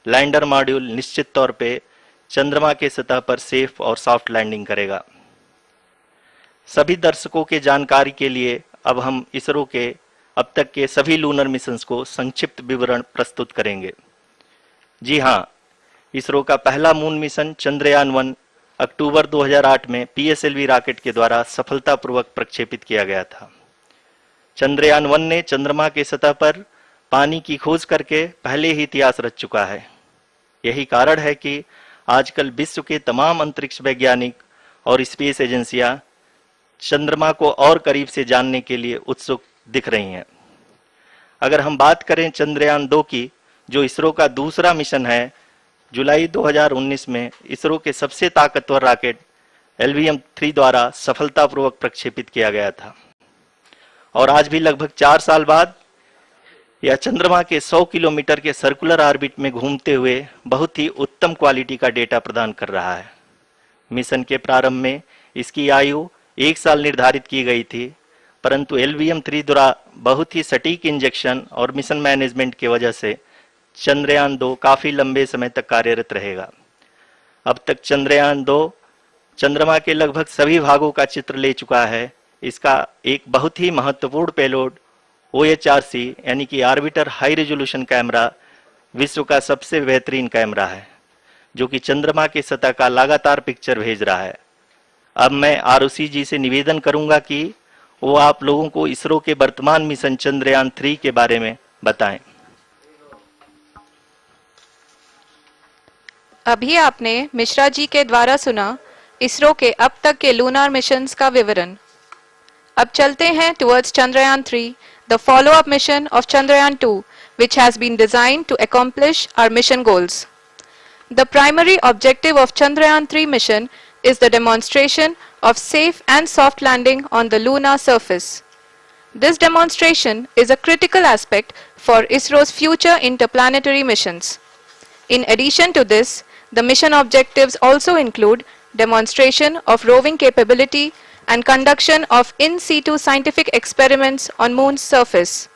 Lander module निश्चित तौर पे चंद्रमा के सतह पर सेफ और सॉफ्ट लैंडिंग करेगा। सभी दर्शकों के जानकारी के लिए अब हम इसरो के अब तक के सभी लूनर मिशंस को संक्षिप्त विवरण प्रस्तुत करेंगे। जी हां, इसरो का पहला मून मिशन चंद्रयान-1 अक्टूबर 2008 में पीएसएलवी रॉकेट के द्वारा सफलतापूर्वक प्रक्षेपित किया गया था। चंद्रयान-1 ने चंद्रमा के सतह पर पानी की खोज करके पहले ही इतिहास रच चुका है। यही कारण है कि आजकल विश्व के तमाम अंतरिक्ष वैज्ञानिक और स्पेस एजेंसियां चंद्रमा को और करीब से जानने के लिए उत्सुक दिख रही हैं। अगर हम बात करें चंद्रयान-2 की, जो इसरो का दूसरा मिशन है, जुलाई 2019 में इसरो के सबसे ताकतवर रॉकेट LVM-3 द्वारा सफलतापूर्वक प्रक्षेपित किया गया था और आज भी लगभग 4 साल बाद यह चंद्रमा के 100 किलोमीटर के सर्कुलर ऑर्बिट में घूमते हुए बहुत ही उत्तम क्वालिटी का डेटा प्रदान कर रहा है। मिशन के प्रारंभ में इसकी आयु 1 साल निर्धारित की गई थी, परंतु LVM-3 द्वारा बहुत ही सटीक इंजेक्शन और मिशन मैनेजमेंट की वजह से चंद्रयान-2 काफी लंबे समय तक कार्यरत रहेगा। अब तक चंद्रयान-2 चंद्रमा के लगभग सभी भागों का चित्र ले चुका है। इसका एक बहुत ही महत्वपूर्ण पेलोड OHRC यानी कि ऑर्बिटर हाई रेजोल्यूशन कैमरा विश्व का सबसे बेहतरीन कैमरा है, जो कि चंद्रमा के सतह का लगातार पिक्चर भेज रहा है। अब मैं ROC जी से निवेदन करूंगा कि वो आप लोगों को इसरो के वर्तमान मिशन चंद्रयान-3 के बारे में बताएं। अभी आपने मिश्रा जी के द्वारा सुना इसरो के अब तक के लूनार मिशंस का विवरण। अब चलते हैं towards Chandrayaan-3, the follow-up mission of Chandrayaan-2, which has been designed to accomplish our mission goals. The primary objective of Chandrayaan-3 mission is the demonstration of safe and soft landing on the lunar surface. This demonstration is a critical aspect for ISRO's future interplanetary missions. In addition to this, the mission objectives also include demonstration of roving capability and conduction of in situ scientific experiments on Moon's surface.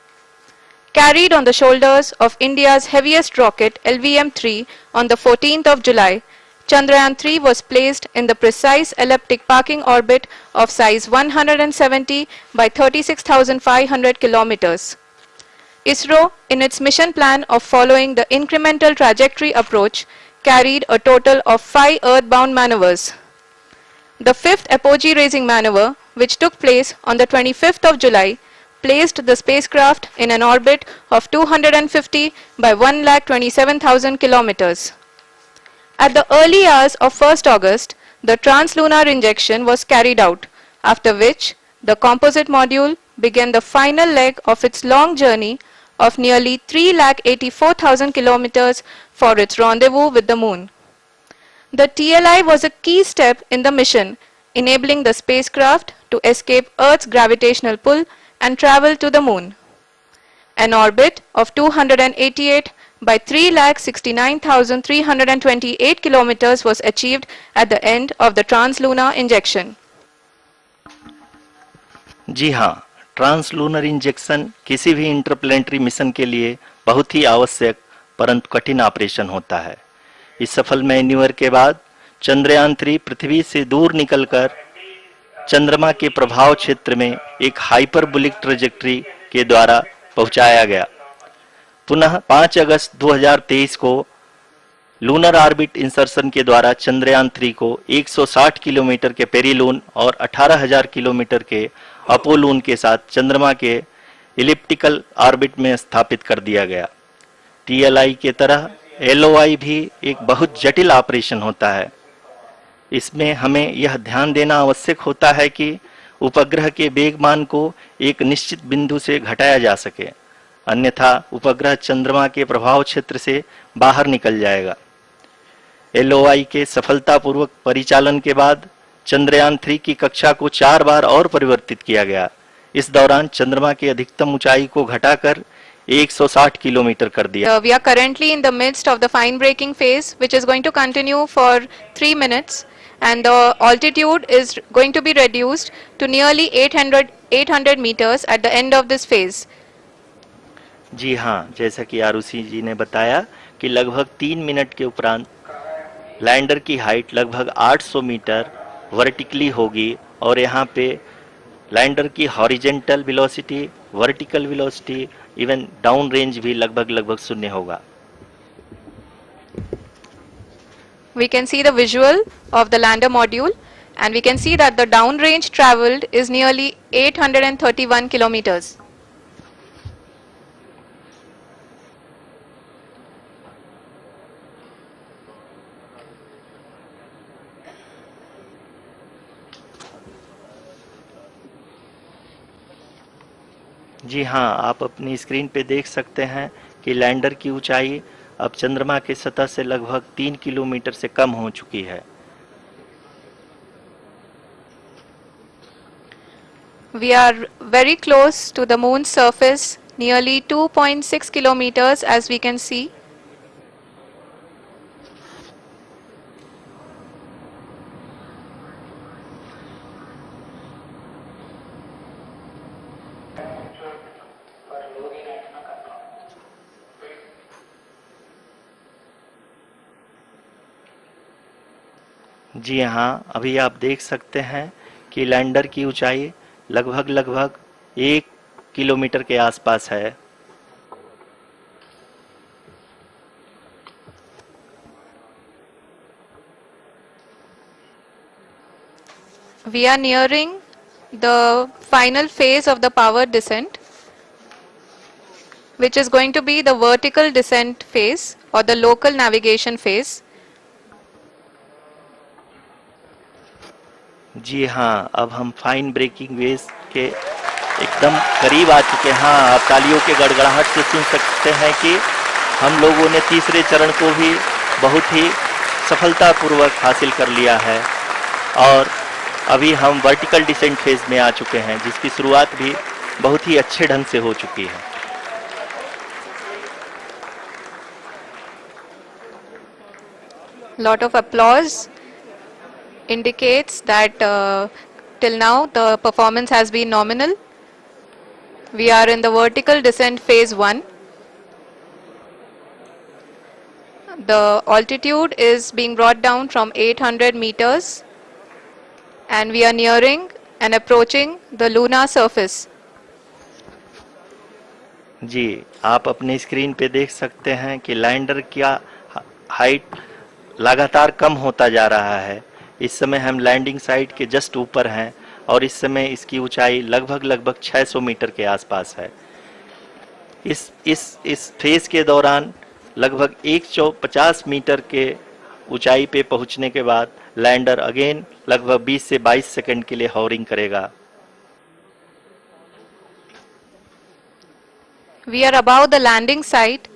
Carried on the shoulders of India's heaviest rocket LVM-3 on the 14th of July, Chandrayaan-3 was placed in the precise elliptic parking orbit of size 170 by 36,500 kilometers. ISRO, in its mission plan of following the incremental trajectory approach, carried a total of 5 earthbound maneuvers. The fifth apogee raising maneuver, which took place on the 25th of July, placed the spacecraft in an orbit of 250 by 1,27,000 kilometers. At the early hours of 1st August, the translunar injection was carried out, after which the composite module began the final leg of its long journey of nearly 3,84,000 kilometers for its rendezvous with the Moon. The TLI was a key step in the mission, enabling the spacecraft to escape Earth's gravitational pull and travel to the Moon. An orbit of 288 by 3,69,328 kilometers was achieved at the end of the translunar injection. जी हाँ, translunar injection किसी भी interplanetary mission के लिए बहुत ही आवश्यक परंतु कठिन operation होता है। इस सफल मैन्यूवर के बाद चंद्रयान-3 पृथ्वी से दूर निकलकर चंद्रमा के प्रभाव क्षेत्र में एक हाइपरबोलिक ट्रेजेक्टरी के द्वारा पहुंचाया गया। पुनः 5 अगस्त 2023 को लूनर ऑर्बिट इंसर्शन के द्वारा चंद्रयान-3 को 160 किलोमीटर के पेरिलून और 18,000 किलोमीटर के अपोलून के साथ चंद्रमा के इलिप्टिकल ऑर्बिट में स्थापित कर दिया गया। TLI के तरह LOI भी एक बहुत जटिल ऑपरेशन होता है। इसमें हमें यह ध्यान देना आवश्यक होता है कि उपग्रह के वेगमान को एक निश्चित बिंदु से घटाया जा सके, अन्यथा उपग्रह चंद्रमा के प्रभाव क्षेत्र से बाहर निकल जाएगा। LOI के सफलतापूर्वक परिचालन के बाद चंद्रयान-3 की कक्षा को 4 बार और परिवर्तित किया गया। इस दौरान चंद्रमा की अधिकतम ऊंचाई को घटाकर 160 किलोमीटर कर दिया। We are currently in the midst of the fine braking phase, which is going to continue for 3 minutes, and the altitude is going to be reduced to nearly 800 meters at the end of this phase. जी हाँ, जैसा कि ROC जी ने बताया कि लगभग 3 minute के उपरांत lander की हाइट लगभग 800 मीटर वर्टिकली होगी और यहाँ पे लैंडर की horizontal velocity, vertical velocity, even down range भी लगभग शून्य होगा। We can see the visual of the lander module, and we can see that the downrange traveled is nearly 831 kilometers. जी हाँ, आप अपनी स्क्रीन पे देख सकते हैं कि लैंडर की ऊंचाई अब चंद्रमा की सतह से लगभग 3 किलोमीटर से कम हो चुकी है। We are very close to the moon's surface, nearly 2.6 kilometers, as we can see. जी हाँ, अभी आप देख सकते हैं कि लैंडर की ऊंचाई लगभग 1 किलोमीटर के आसपास है। We are nearing the final phase of the power descent, which is going to be the vertical descent phase or the local navigation phase. जी हाँ, अब हम फाइन ब्रेकिंग वेव्स के एकदम करीब आ चुके हैं। हाँ, आप तालियों के गड़गड़ाहट से सुन सकते हैं कि हम लोगों ने तीसरे चरण को भी बहुत ही सफलतापूर्वक हासिल कर लिया है और अभी हम वर्टिकल डिसेंट फेज में आ चुके हैं, जिसकी शुरुआत भी बहुत ही अच्छे ढंग से हो चुकी है। Lot of applause indicates that till now the performance has been nominal. We are in the vertical descent phase 1. The altitude is being brought down from 800 meters and we are nearing and approaching the lunar surface. जी, आप अपने screen पे देख सकते हैं कि lander का height लगातार कम होता जा रहा है। इस समय हम लैंडिंग साइट के जस्ट ऊपर हैं और इस समय इसकी ऊंचाई लगभग 600 मीटर के आसपास है। इस फेज के दौरान लगभग 150 मीटर के ऊंचाई पे पहुंचने के बाद लैंडर अगेन लगभग 20 से 22 सेकंड के लिए हॉवरिंग करेगा। We are above the landing site.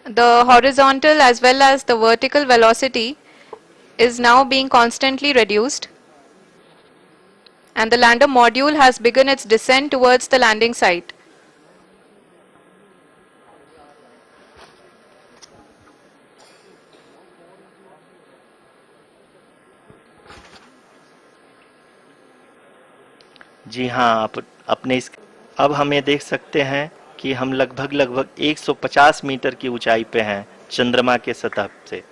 The horizontal as well as the vertical velocity is now being constantly reduced, and the lander module has begun its descent towards the landing site. जी हाँ, आप अपने अब हमें देख सकते हैं कि हम लगभग 150 मीटर की ऊंचाई पे हैं चंद्रमा के सतह से।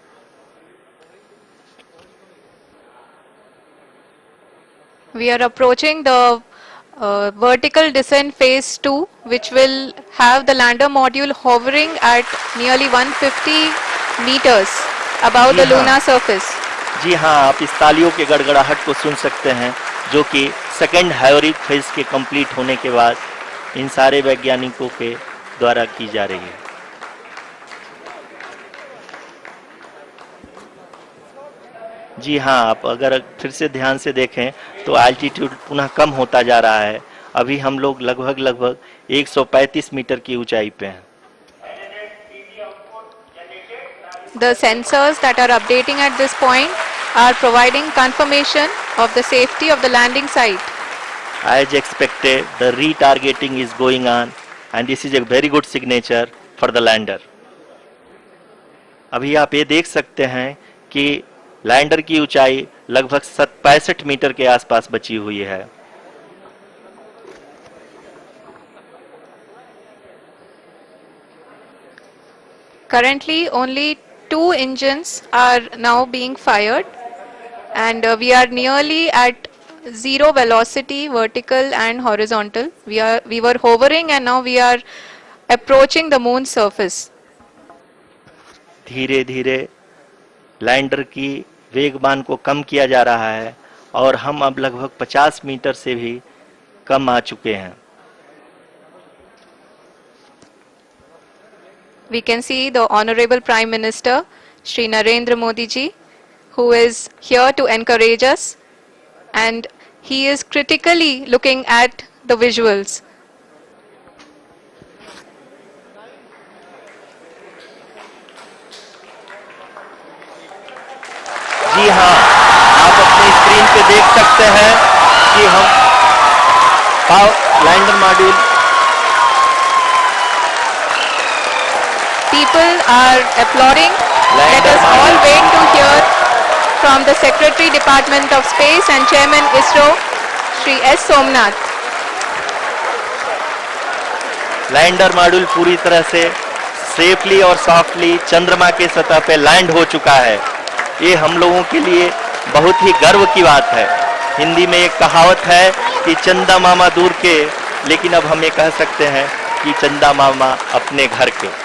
We are approaching the vertical descent phase 2, which will have the lander module hovering at nearly 150 meters above the lunar surface. जी हाँ, आप इस तालियों के गड़गड़ाहट को सुन सकते हैं, जो कि सेकेंड हायोरिक फेज के कंप्लीट होने के बाद इन सारे वैज्ञानिकों के द्वारा की जा रही है। जी हाँ, आप अगर फिर से ध्यान से देखें तो एल्टीट्यूड पुनः कम होता जा रहा है। अभी हम लोग लगभग 135 मीटर की ऊंचाई पे हैं। The sensors that are updating at this point are providing confirmation of the safety of the landing site. As expected, the retargeting is going on and this is a very good signature for the lander. अभी आप ये देख सकते हैं कि lander की ऊंचाई लगभग 65 मीटर के आसपास बची हुई है। Currently, only 2 engines are now being fired, and we are nearly at zero velocity, vertical and horizontal. We were hovering, and now we are approaching the moon's surface. धीरे धीरे लैंडर की वेगमान को कम किया जा रहा है और हम अब लगभग 50 मीटर से भी कम आ चुके हैं. We can see the Honorable Prime Minister, Shri Narendra Modi ji, who is here to encourage us, and he is critically looking at the visuals. जी हाँ, आप अपनी स्क्रीन पे देख सकते हैं कि हम lander module. People are applauding. Let us all wait to hear from the Secretary Department of Space and Chairman ISRO, Shri S. Somnath. Lander module पूरी तरह से सेफली और सॉफ्टली चंद्रमा के सतह पे लैंड हो चुका है. ये हम लोगों के लिए बहुत ही गर्व की बात है. हिंदी में एक कहावत है कि चंदा मामा दूर के, लेकिन अब हम ये कह सकते हैं कि चंदा मामा अपने घर के.